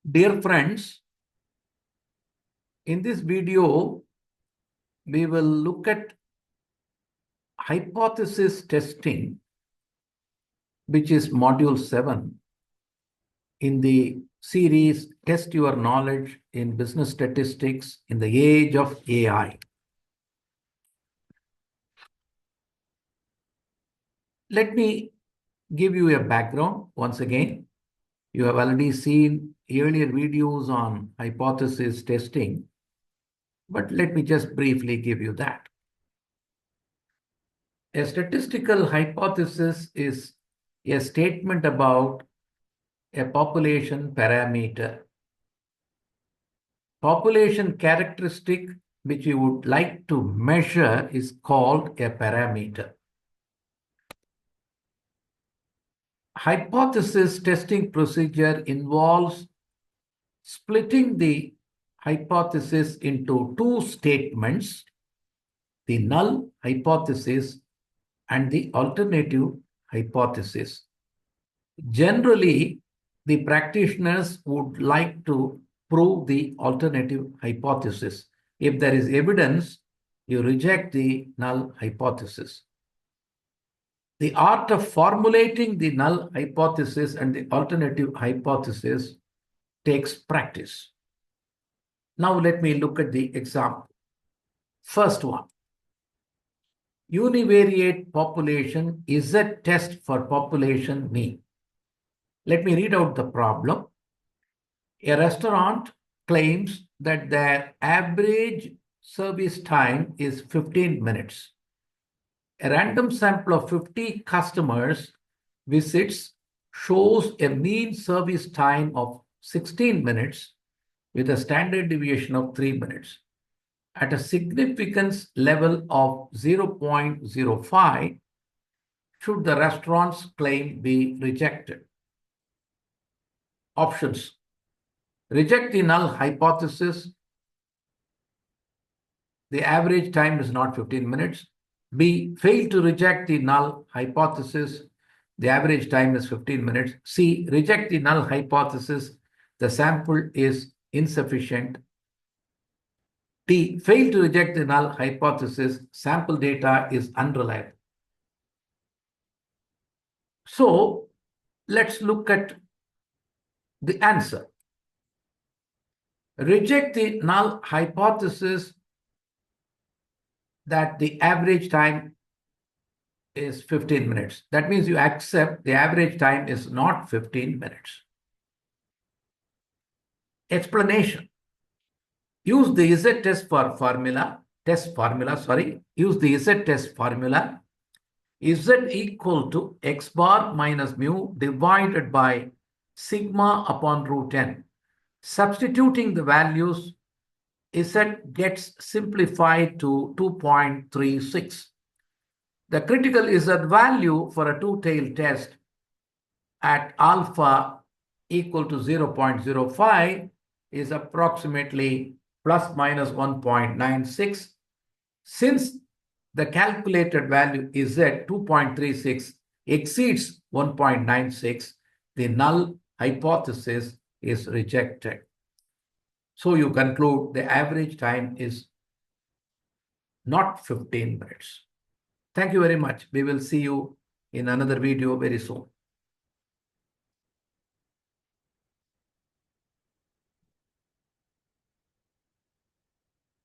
Dear friends, in this video, we will look at hypothesis testing, which is module 7 in the series Test Your Knowledge in Business Statistics in the Age of AI. Let me give you a background once again. You have already seen earlier videos on hypothesis testing, but let me just briefly give you that. A statistical hypothesis is a statement about a population parameter. Population characteristic which you would like to measure is called a parameter. Hypothesis testing procedure involves splitting the hypothesis into two statements, the null hypothesis and the alternative hypothesis. Generally, the practitioners would like to prove the alternative hypothesis. If there is evidence, you reject the null hypothesis. The art of formulating the null hypothesis and the alternative hypothesis takes practice. Now let me look at the example. First one. Univariate population is a test for population mean. Let me read out the problem. A restaurant claims that their average service time is 15 minutes. A random sample of 50 customers visits shows a mean service time of 16 minutes with a standard deviation of 3 minutes. At a significance level of 0.05, should the restaurant's claim be rejected? Options. Reject the null hypothesis. The average time is not 15 minutes. B. Fail to reject the null hypothesis. The average time is 15 minutes. C. Reject the null hypothesis. The sample is insufficient. D. Fail to reject the null hypothesis. Sample data is unreliable. So let's look at the answer. Reject the null hypothesis that the average time is 15 minutes. That means you accept the average time is not 15 minutes. Explanation. Use the z-test formula. Use the z-test formula. Z equal to x bar minus mu divided by sigma upon root n. Substituting the values, Z gets simplified to 2.36. The critical Z value for a two-tailed test at alpha equal to 0.05 is approximately plus minus 1.96. Since the calculated value is at 2.36 exceeds 1.96, the null hypothesis is rejected. So you conclude the average time is not 15 minutes. Thank you very much. We will see you in another video very soon.